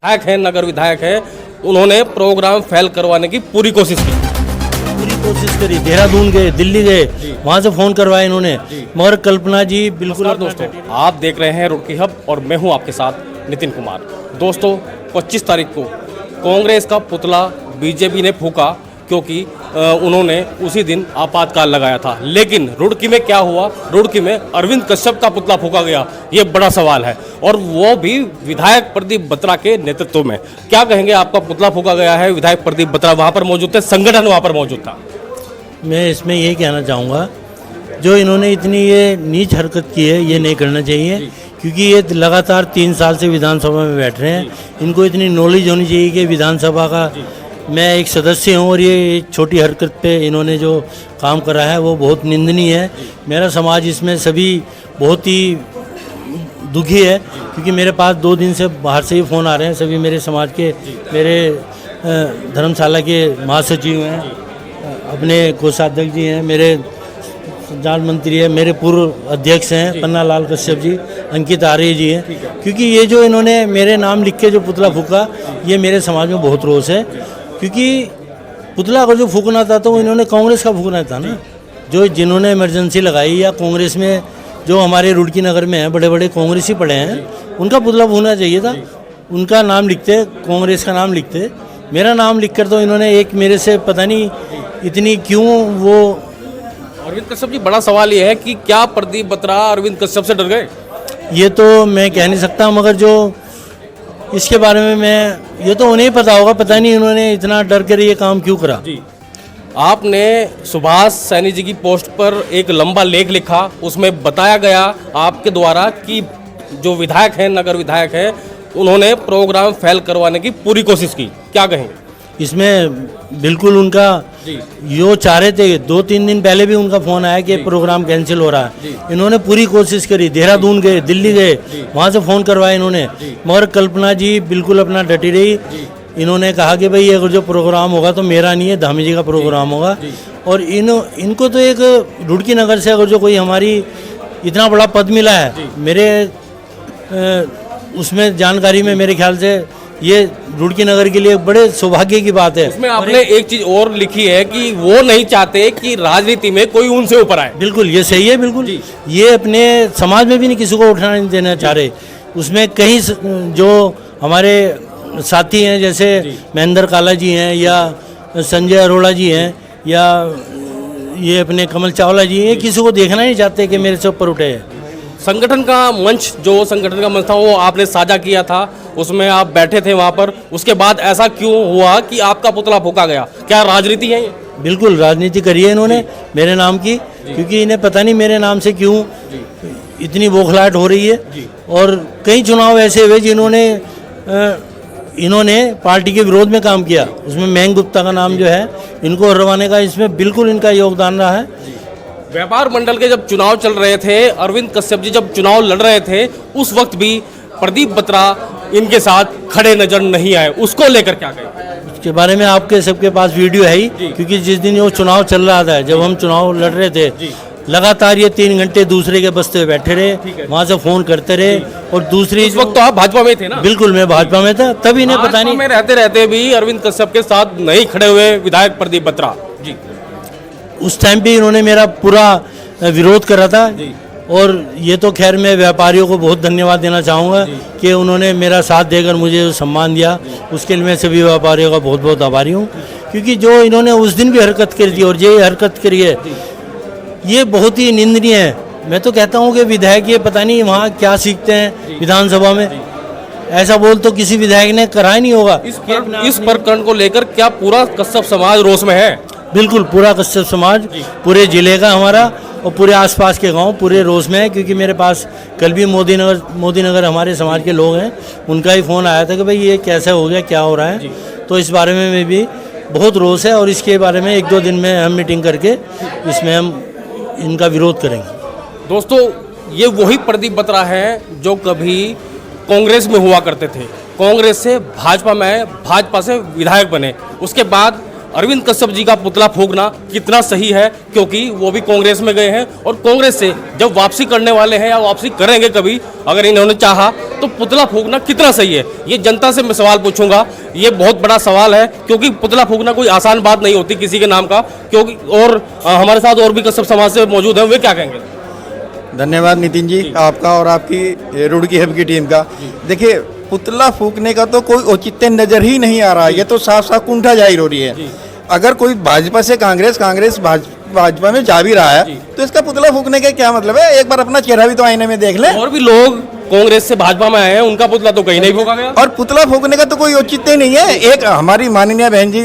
विधायक हैं, नगर विधायक हैं, उन्होंने प्रोग्राम फेल करवाने की पूरी कोशिश करी। देहरादून गए, दिल्ली गए, वहाँ से फ़ोन करवाए इन्होंने, मगर कल्पना जी बिल्कुल। दोस्तों, आप देख रहे हैं रुड़की हब और मैं हूं आपके साथ नितिन कुमार। दोस्तों, 25 तारीख को कांग्रेस का पुतला बीजेपी ने फूका क्योंकि उन्होंने उसी दिन आपातकाल लगाया था। लेकिन रुड़की में क्या हुआ? रुड़की में अरविंद कश्यप का पुतला फूका गया, ये बड़ा सवाल है, और वो भी विधायक प्रदीप बत्रा के नेतृत्व में। क्या कहेंगे? आपका पुतला फूका गया है, विधायक प्रदीप बत्रा वहाँ पर मौजूद थे, संगठन वहाँ पर मौजूद था। मैं इसमें यही कहना चाहूँगा, जो इन्होंने इतनी ये नीच हरकत की है, ये नहीं करना चाहिए, क्योंकि ये लगातार 3 साल से विधानसभा में बैठ रहे हैं। इनको इतनी नॉलेज होनी चाहिए कि विधानसभा का मैं एक सदस्य हूँ, और ये छोटी हरकत पे इन्होंने जो काम करा है वो बहुत निंदनीय है। मेरा समाज इसमें सभी बहुत ही दुखी है, क्योंकि मेरे पास 2 दिन से बाहर से ही फ़ोन आ रहे हैं। सभी मेरे समाज के, मेरे धर्मशाला के महासचिव हैं, अपने कोषाध्यक्ष जी हैं, मेरे संचार मंत्री है, मेरे पूर्व अध्यक्ष हैं पन्ना लाल कश्यप जी, अंकित आर्य जी हैं। क्योंकि ये जो इन्होंने मेरे नाम लिख के जो पुतला फूका, ये मेरे समाज में बहुत रोष है। क्योंकि पुतला अगर जो फूकना था तो इन्होंने कांग्रेस का फूकना था ना, जो जिन्होंने इमरजेंसी लगाई, या कांग्रेस में जो हमारे रुड़की नगर में हैं बड़े बड़े कांग्रेसी पड़े हैं, उनका पुतला फूकना चाहिए था। उनका नाम लिखते, कांग्रेस का नाम लिखते, मेरा नाम लिखकर तो इन्होंने एक मेरे से पता नहीं इतनी क्यों वो। अरविंद कश्यप जी, बड़ा सवाल ये है कि क्या प्रदीप बत्रा अरविंद कश्यप से डर गए? ये तो मैं कह नहीं सकता, मगर जो इसके बारे में ये तो उन्हें पता होगा, पता नहीं इन्होंने इतना डर कर ये काम क्यों करा। जी, आपने सुभाष सैनी जी की पोस्ट पर एक लंबा लेख लिखा, उसमें बताया गया आपके द्वारा कि जो विधायक हैं, नगर विधायक हैं, उन्होंने प्रोग्राम फेल करवाने की पूरी कोशिश की। क्या कहेंगे? इसमें बिल्कुल उनका यो चाह रहे थे, 2-3 दिन पहले भी उनका फ़ोन आया कि प्रोग्राम कैंसिल हो रहा है। इन्होंने पूरी कोशिश करी, देहरादून गए, दिल्ली गए, वहाँ से फ़ोन करवाए इन्होंने, मगर कल्पना जी बिल्कुल अपना डटी रही। इन्होंने कहा कि भाई अगर जो प्रोग्राम होगा तो मेरा नहीं है, धामी जी का प्रोग्राम होगा। और इनको तो एक रुड़की नगर से अगर जो कोई हमारी इतना बड़ा पद मिला है, मेरे उसमें जानकारी में मेरे ख्याल से ये रुड़की नगर के लिए बड़े सौभाग्य की बात है। इसमें आपने एक चीज और लिखी है कि वो नहीं चाहते कि राजनीति में कोई उनसे ऊपर आए। बिल्कुल, ये सही है, बिल्कुल। ये अपने समाज में भी नहीं किसी को उठाना नहीं देना चाह रहे। उसमें कई जो हमारे साथी हैं, जैसे महेंद्र काला जी हैं, या संजय अरोड़ा जी हैं, या ये अपने कमल चावला जी हैं, किसी को देखना नहीं चाहते कि मेरे से ऊपर उठे हैं। संगठन का मंच, जो संगठन का मंच था वो आपने साझा किया था, उसमें आप बैठे थे वहाँ पर। उसके बाद ऐसा क्यों हुआ कि आपका पुतला फूका गया? क्या राजनीति है? बिल्कुल राजनीति करी है इन्होंने मेरे नाम की, क्योंकि इन्हें पता नहीं मेरे नाम से क्यों इतनी बौखलाहट हो रही है। और कई चुनाव ऐसे हुए जिन्होंने इन्होंने पार्टी के विरोध में काम किया। उसमें महंग गुप्ता का नाम जो है, इनको हरवाने का, इसमें बिल्कुल इनका योगदान रहा है। व्यापार मंडल के जब चुनाव चल रहे थे, अरविंद कश्यप जी जब चुनाव लड़ रहे थे, उस वक्त भी प्रदीप बत्रा इनके साथ खड़े नजर नहीं आए। उसको लेकर क्या कहें? उसके बारे में आपके सबके पास वीडियो है ही, क्योंकि जिस दिन वो चुनाव चल रहा था, जब हम चुनाव लड़ रहे थे, लगातार ये 3 घंटे दूसरे के बस्ते में बैठे रहे, वहाँ से फ़ोन करते रहे। और दूसरी, इस वक्त तो आप भाजपा में थे ना? बिल्कुल, मैं भाजपा में था, तब इन्हें पता नहीं। में रहते रहते भी अरविंद कश्यप के साथ नहीं खड़े हुए विधायक प्रदीप बत्रा जी। उस टाइम पे इन्होंने मेरा पूरा विरोध करा था। और ये तो खैर मैं व्यापारियों को बहुत धन्यवाद देना चाहूँगा कि उन्होंने मेरा साथ देकर मुझे जो सम्मान दिया, उसके लिए मैं सभी व्यापारियों का बहुत बहुत आभारी हूँ। क्योंकि जो इन्होंने उस दिन भी हरकत कर दी और ये हरकत करी है, ये बहुत ही निंदनीय है। मैं तो कहता हूँ कि विधायक ये पता नहीं वहाँ क्या सीखते हैं विधानसभा में। ऐसा बोल तो किसी विधायक ने करा ही नहीं होगा। इस प्रकरण को लेकर क्या पूरा कश्यप समाज रोष में है? बिल्कुल, पूरा कश्यप समाज, पूरे जिले का हमारा और पूरे आसपास के गांव पूरे रोष में है। क्योंकि मेरे पास कल भी मोदी नगर हमारे समाज के लोग हैं, उनका ही फ़ोन आया था कि भाई ये कैसे हो गया, क्या हो रहा है। तो इस बारे में भी बहुत रोष है, और इसके बारे में 1-2 दिन में हम मीटिंग करके इसमें हम इनका विरोध करेंगे। दोस्तों, ये वही प्रदीप बत्रा हैं जो कभी कांग्रेस में हुआ करते थे, कांग्रेस से भाजपा में, भाजपा से विधायक बने। उसके बाद अरविंद कश्यप जी का पुतला फूंकना कितना सही है, क्योंकि वो भी कांग्रेस में गए हैं और कांग्रेस से जब वापसी करने वाले हैं या वापसी करेंगे कभी, अगर इन्होंने चाहा तो पुतला फूंकना कितना सही है? ये जनता से मैं सवाल पूछूंगा। ये बहुत बड़ा सवाल है क्योंकि पुतला फूंकना कोई आसान बात नहीं होती किसी के नाम का, क्योंकि और हमारे साथ और भी कश्यप समाज से मौजूद है, वे क्या कहेंगे? धन्यवाद नितिन जी, आपका और आपकी रुड़की हब की टीम का। देखिए, पुतला फूकने का तो कोई औचित्य नजर ही नहीं आ रहा, ये तो साफ साफ कुंठा जाहिर हो रही है। अगर कोई भाजपा से कांग्रेस भाजपा में जा भी रहा है तो इसका पुतला फूकने का क्या मतलब है? एक बार अपना चेहरा भी तो आईने में देख ले। और भी लोग कांग्रेस से भाजपा में आए हैं, उनका पुतला तो कहीं नहीं फूका गया। और पुतला फूकने का तो कोई औचित्य नहीं है। एक हमारी माननीय बहन जी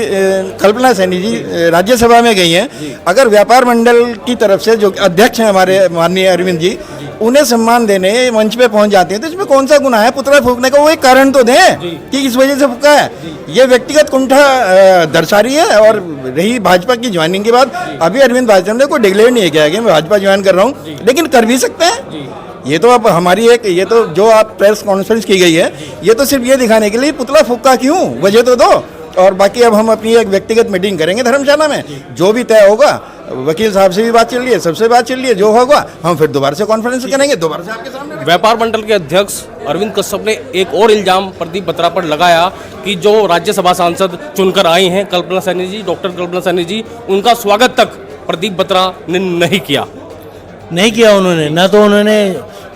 कल्पना सैनी जी राज्यसभा में गई हैं, अगर व्यापार मंडल की तरफ से जो अध्यक्ष हैं हमारे माननीय अरविंद जी, उन्हें सम्मान देने मंच पे पहुंच जाते हैं तो इसमें कौन सा गुनाह है पुतला फूकने का? वो एक कारण तो दें कि इस वजह से फूका है। ये व्यक्तिगत कुंठा दर्शा रही है। और रही भाजपा की ज्वाइनिंग के बाद, अभी अरविंद भाजपा ने कोई डिक्लेयर नहीं किया कि मैं भाजपा ज्वाइन कर रहा हूँ, लेकिन कर भी सकते हैं। ये तो अब हमारी एक, ये तो जो आप प्रेस कॉन्फ्रेंस की गई है, ये तो सिर्फ ये दिखाने के लिए पुतला फूका क्यों, वजह तो दो। और बाकी अब हम अपनी एक व्यक्तिगत मीटिंग करेंगे धर्मशाला में, जो भी तय होगा, वकील साहब से भी बात चल रही है, सबसे बात चल रही है, जो होगा हम फिर दोबारा से कॉन्फ्रेंस करेंगे, दोबारा से आपके सामने। व्यापार मंडल के अध्यक्ष अरविंद कश्यप ने एक और इल्जाम प्रदीप बत्रा पर लगाया कि जो राज्यसभा सांसद चुनकर आई हैं कल्पना सैनी जी, डॉक्टर कल्पना सैनी जी, उनका स्वागत तक प्रदीप बत्रा ने नहीं किया। उन्होंने ना तो उन्होंने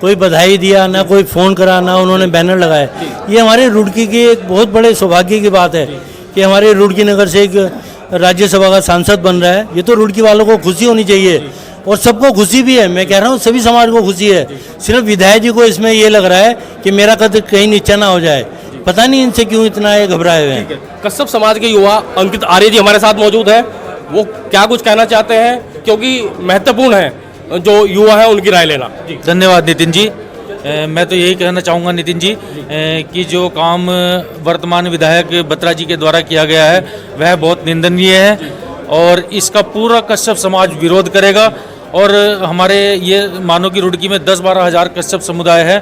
कोई बधाई दिया, ना कोई फ़ोन करा, ना उन्होंने बैनर लगाए। ये हमारे रुड़की की एक बहुत बड़े सौभाग्य की बात है कि हमारे रुड़की नगर से एक राज्यसभा का सांसद बन रहा है। ये तो रुड़की वालों को खुशी होनी चाहिए और सबको खुशी भी है। मैं कह रहा हूँ सभी समाज को खुशी है। सिर्फ विधायक जी को इसमें ये लग रहा है कि मेरा कद कहीं नीचा ना हो जाए। पता नहीं इनसे क्यों इतना ये घबराए हुए हैं। कश्यप समाज के युवा अंकित आर्य जी हमारे साथ मौजूद है, वो क्या कुछ कहना चाहते हैं, क्योंकि महत्वपूर्ण है जो युवा है उनकी राय लेना। धन्यवाद नितिन जी। मैं तो यही कहना चाहूँगा नितिन जी कि जो काम वर्तमान विधायक बत्रा जी के द्वारा किया गया है वह बहुत निंदनीय है और इसका पूरा कश्यप समाज विरोध करेगा। और हमारे ये मानो कि रुड़की में 10-12 हज़ार कश्यप समुदाय है,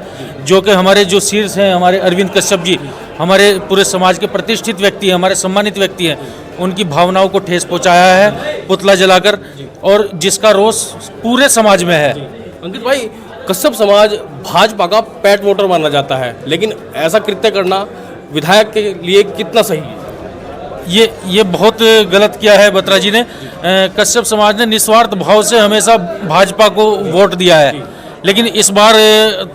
जो कि हमारे जो शीर्ष हैं हमारे अरविंद कश्यप जी, हमारे पूरे समाज के प्रतिष्ठित व्यक्ति हैं, हमारे सम्मानित व्यक्ति हैं, उनकी भावनाओं को ठेस पहुँचाया है पुतला जलाकर, और जिसका रोष पूरे समाज में है। अंकित भाई, कश्यप समाज भाजपा का पैट वोटर माना जाता है, लेकिन ऐसा कृत्य करना विधायक के लिए कितना सही है? ये बहुत गलत किया है बत्रा जी ने। कश्यप समाज ने निस्वार्थ भाव से हमेशा भाजपा को वोट दिया है, लेकिन इस बार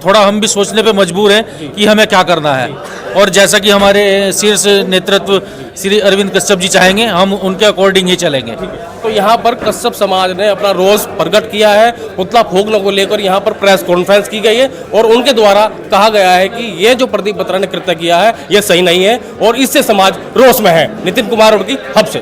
थोड़ा हम भी सोचने पे मजबूर हैं कि हमें क्या करना है। और जैसा कि हमारे शीर्ष नेतृत्व श्री अरविंद कश्यप जी चाहेंगे, हम उनके अकॉर्डिंग ही चलेंगे। तो यहाँ पर कश्यप समाज ने अपना रोष प्रकट किया है। पुतला फूंकने को लेकर यहाँ पर प्रेस कॉन्फ्रेंस की गई है और उनके द्वारा कहा गया है कि ये जो प्रदीप बत्रा ने कृत्य किया है ये सही नहीं है और इससे समाज रोष में है। नितिन कुमार रुड़की, हब से।